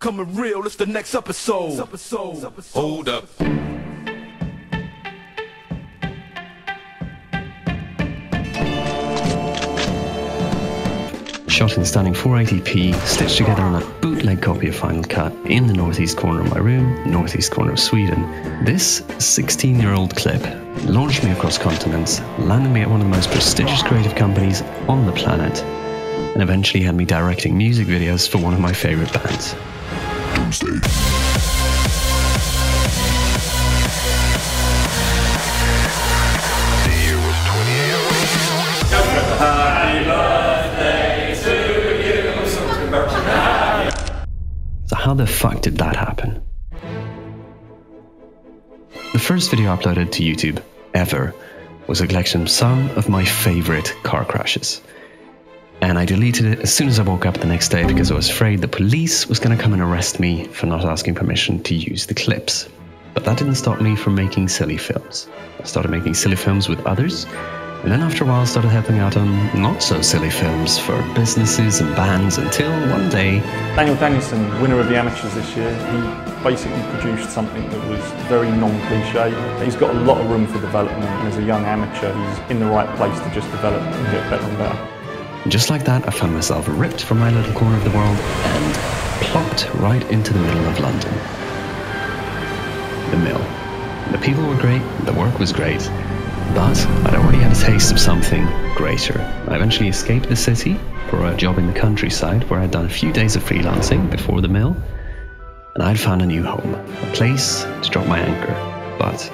coming real, it's the next episode. Hold up. Shot in stunning 480p, stitched together on a bootleg copy of Final Cut in the northeast corner of my room, northeast corner of Sweden. This 16-year-old clip launched me across continents, landed me at one of the most prestigious creative companies on the planet, and eventually had me directing music videos for one of my favorite bands. Doomsday. So how the fuck did that happen? The first video uploaded to YouTube ever was a collection of some of my favorite car crashes. And I deleted it as soon as I woke up the next day because I was afraid the police was going to come and arrest me for not asking permission to use the clips. But that didn't stop me from making silly films. I started making silly films with others, and then after a while started helping out on not so silly films for businesses and bands until one day... Daniel Danielson, winner of the amateurs this year, he basically produced something that was very non-cliche. He's got a lot of room for development, and as a young amateur he's in the right place to just develop and get better and better. Just like that, I found myself ripped from my little corner of the world and plopped right into the middle of London. The mill. The people were great, the work was great, but I'd already had a taste of something greater. I eventually escaped the city for a job in the countryside where I'd done a few days of freelancing before the mill, and I'd found a new home, a place to drop my anchor. But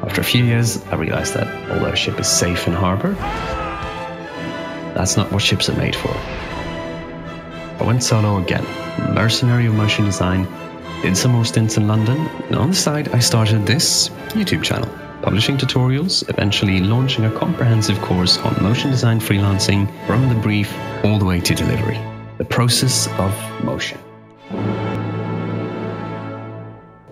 after a few years, I realized that although a ship is safe in harbour, that's not what ships are made for. I went solo again, mercenary of motion design, did some more stints in London, and on the side I started this YouTube channel, publishing tutorials, eventually launching a comprehensive course on motion design freelancing from the brief all the way to delivery. The process of motion.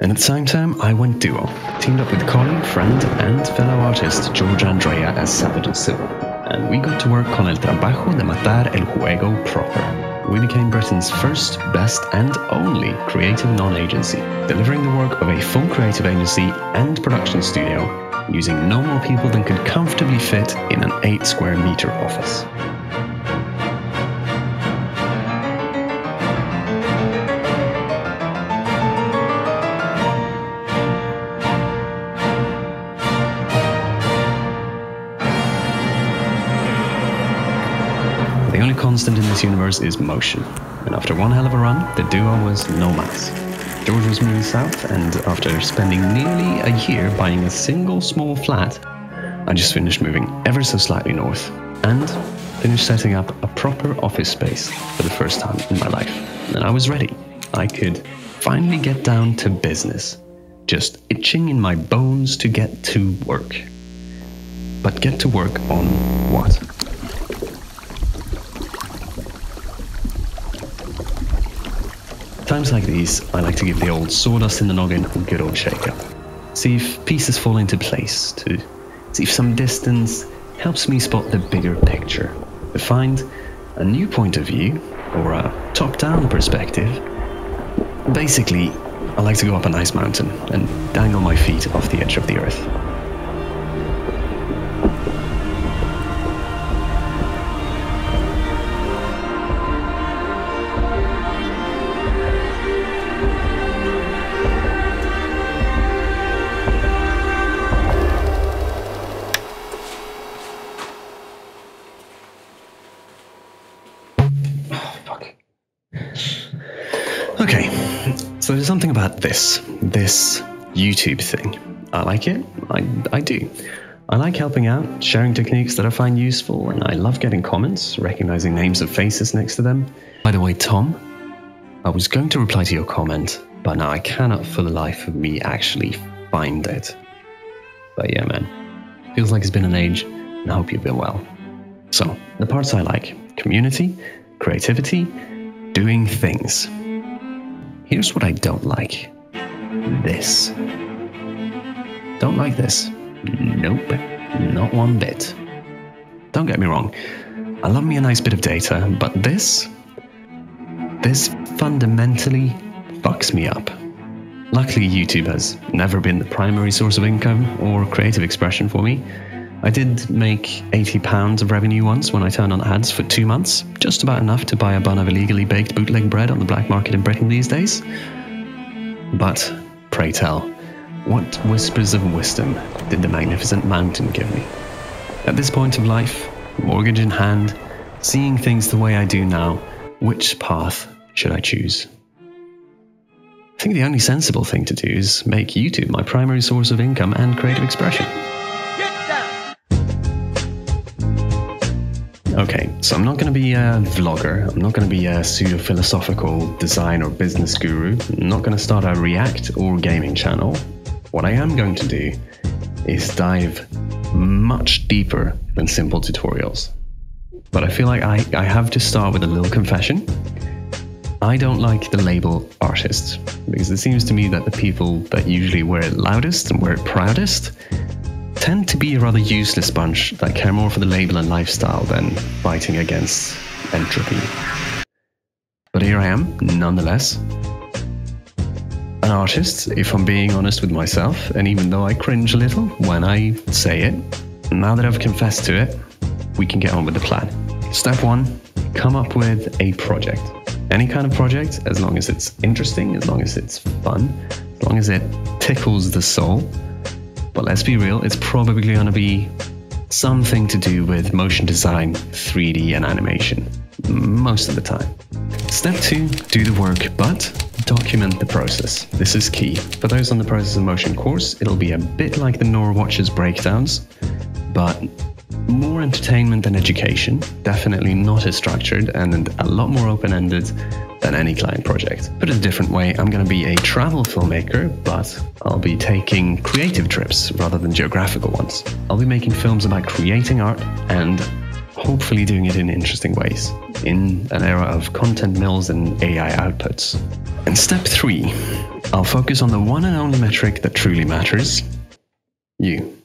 And at the same time, I went duo, teamed up with colleague, friend, and fellow artist George Andrea as Salvador Silva. And we got to work on El Trabajo de Matar el Juego proper. We became Britain's first, best, and only creative non-agency, delivering the work of a full creative agency and production studio, using no more people than could comfortably fit in an 8 square meter office. The only constant in this universe is motion, and after one hell of a run, the duo was nomads. George was moving south, and after spending nearly a year buying a single small flat, I just finished moving ever so slightly north, and finished setting up a proper office space for the first time in my life. And I was ready. I could finally get down to business, just itching in my bones to get to work. But get to work on what? Times like these, I like to give the old sawdust in the noggin a good old shake-up. See if pieces fall into place, to see if some distance helps me spot the bigger picture, to find a new point of view, or a top-down perspective. Basically, I like to go up a nice mountain and dangle my feet off the edge of the earth. Okay, so there's something about this YouTube thing. I like it, I do. I like helping out, sharing techniques that I find useful, and I love getting comments, recognizing names and faces next to them. By the way, Tom, I was going to reply to your comment, but now I cannot for the life of me actually find it. But yeah, man, feels like it's been an age, and I hope you've been well. So, the parts I like: community, creativity, doing things. Here's what I don't like. This. Don't like this. Nope, not one bit. Don't get me wrong, I love me a nice bit of data, but this fundamentally bucks me up. Luckily, YouTube has never been the primary source of income or creative expression for me. I did make £80 of revenue once when I turned on ads for 2 months, just about enough to buy a bun of illegally baked bootleg bread on the black market in Britain these days. But, pray tell, what whispers of wisdom did the magnificent mountain give me? At this point of life, mortgage in hand, seeing things the way I do now, which path should I choose? I think the only sensible thing to do is make YouTube my primary source of income and creative expression. Okay, so I'm not going to be a vlogger, I'm not going to be a pseudo-philosophical design or business guru, I'm not going to start a React or gaming channel. What I am going to do is dive much deeper than simple tutorials. But I feel like I have to start with a little confession. I don't like the label artist, because it seems to me that the people that usually wear it loudest and wear it proudest tend to be a rather useless bunch that care more for the label and lifestyle than fighting against entropy. But here I am, nonetheless. An artist, if I'm being honest with myself, and even though I cringe a little when I say it, now that I've confessed to it, we can get on with the plan. Step 1, come up with a project. Any kind of project, as long as it's interesting, as long as it's fun, as long as it tickles the soul. But let's be real, it's probably going to be something to do with motion design, 3D and animation, most of the time. Step 2, do the work, but document the process. This is key. For those on the Process of Motion course, it'll be a bit like the Norwatch's breakdowns, but more entertainment than education, definitely not as structured and a lot more open-ended than any client project. Put it a different way, I'm going to be a travel filmmaker, but I'll be taking creative trips rather than geographical ones. I'll be making films about creating art and hopefully doing it in interesting ways, in an era of content mills and AI outputs. And step 3, I'll focus on the one and only metric that truly matters, you.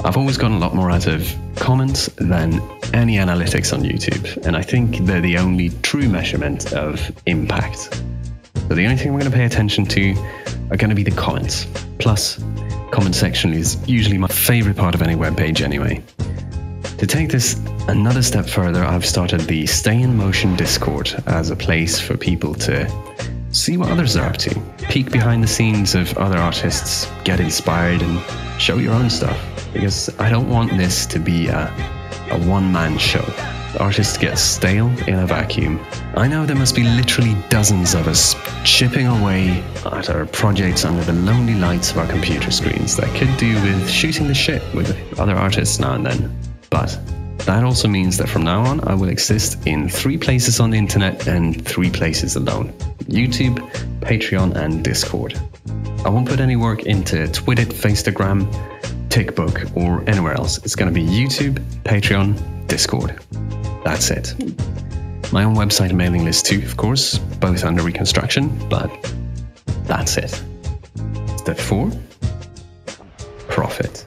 I've always gotten a lot more out of comments than any analytics on YouTube, and I think they're the only true measurement of impact. So the only thing we're going to pay attention to are going to be the comments. Plus, comment section is usually my favorite part of any web page anyway. To take this another step further, I've started the Stay in Motion Discord as a place for people to see what others are up to, peek behind the scenes of other artists, get inspired and show your own stuff. Because I don't want this to be a one-man show. Artists get stale in a vacuum. I know there must be literally dozens of us chipping away at our projects under the lonely lights of our computer screens that could do with shooting the shit with other artists now and then. But that also means that from now on I will exist in 3 places on the internet and 3 places alone: YouTube, Patreon and Discord. I won't put any work into Twitter, Faceagram, TikTok or anywhere else. It's going to be YouTube, Patreon, Discord. That's it. My own website and mailing list too, of course, both under reconstruction, but that's it. Step 4, profit.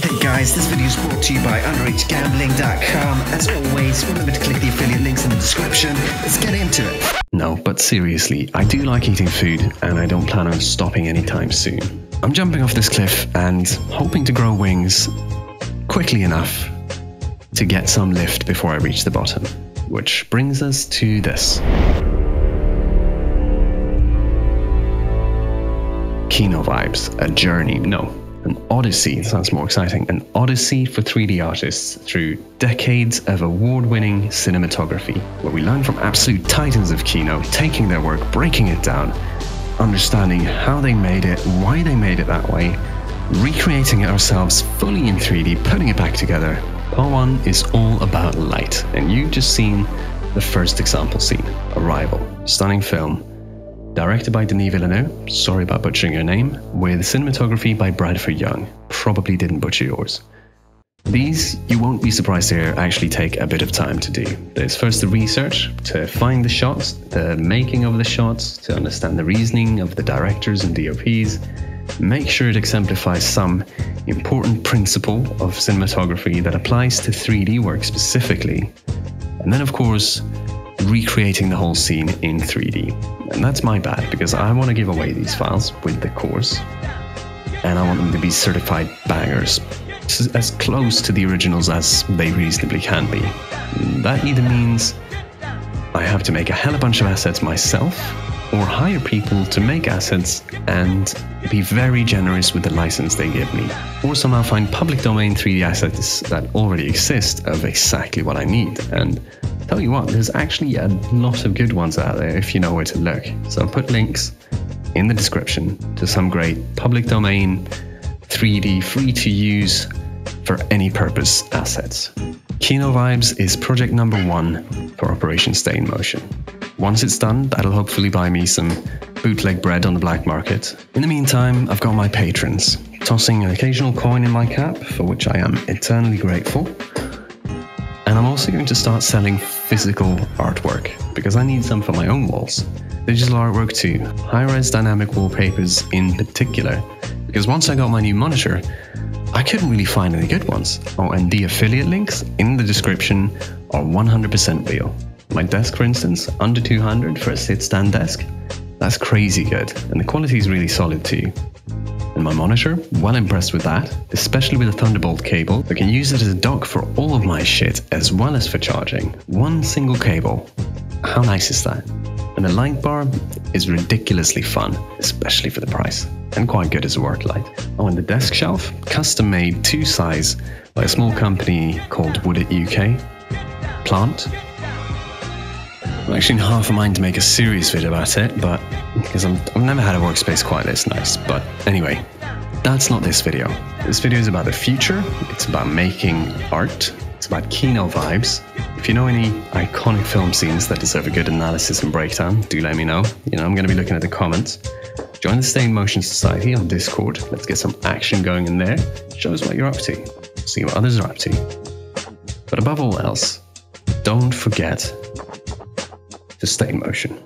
Hey guys, this video is brought to you by underagegambling.com. As always, remember to click the affiliate links in the description. Let's get into it. No, but seriously, I do like eating food and I don't plan on stopping anytime soon. I'm jumping off this cliff and hoping to grow wings quickly enough to get some lift before I reach the bottom. Which brings us to this. Kino Vibes, a journey, no. An odyssey, sounds more exciting, an odyssey for 3D artists through decades of award-winning cinematography, where we learn from absolute titans of Kino, taking their work, breaking it down, understanding how they made it, why they made it that way, recreating it ourselves fully in 3D, putting it back together. Part 1 is all about light, and you've just seen the first example scene, Arrival, stunning film, directed by Denis Villeneuve, sorry about butchering your name, with cinematography by Bradford Young, probably didn't butcher yours. These, you won't be surprised to hear, actually take a bit of time to do. There's first the research, to find the shots, the making of the shots, to understand the reasoning of the directors and DOPs, make sure it exemplifies some important principle of cinematography that applies to 3D work specifically. And then, of course, recreating the whole scene in 3D. And that's my bad, because I want to give away these files with the course. And I want them to be certified bangers, as close to the originals as they reasonably can be. That either means I have to make a hell of a bunch of assets myself, or hire people to make assets and be very generous with the license they give me, or somehow find public domain 3D assets that already exist of exactly what I need. And tell you what, there's actually a lot of good ones out there if you know where to look. So I'll put links in the description to some great public domain 3D free to use for any purpose assets. Kino Vibes is project number 1 for Operation Stay in Motion. Once it's done, that'll hopefully buy me some bootleg bread on the black market. In the meantime, I've got my patrons, tossing an occasional coin in my cap, for which I am eternally grateful. And I'm also going to start selling physical artwork, because I need some for my own walls. Digital artwork too, high-res dynamic wallpapers in particular, because once I got my new monitor, I couldn't really find any good ones. Oh, and the affiliate links in the description are 100% real. My desk, for instance, under 200 for a sit-stand desk. That's crazy good, and the quality is really solid too. And my monitor, well impressed with that, especially with a Thunderbolt cable. I can use it as a dock for all of my shit, as well as for charging. One single cable. How nice is that? And the light bar is ridiculously fun, especially for the price, and quite good as a work light. Oh, and the desk shelf, custom made 2 size by a small company called Woodit UK. Plant. I'm actually in half a mind to make a serious video about it, but because I've never had a workspace quite this nice. But anyway, that's not this video. This video is about the future. It's about making art. It's about Kino Vibes. If you know any iconic film scenes that deserve a good analysis and breakdown, do let me know. I'm going to be looking at the comments. Join the Stay in Motion Society on Discord. Let's get some action going in there. Show us what you're up to. See what others are up to. But above all else, don't forget to stay in motion.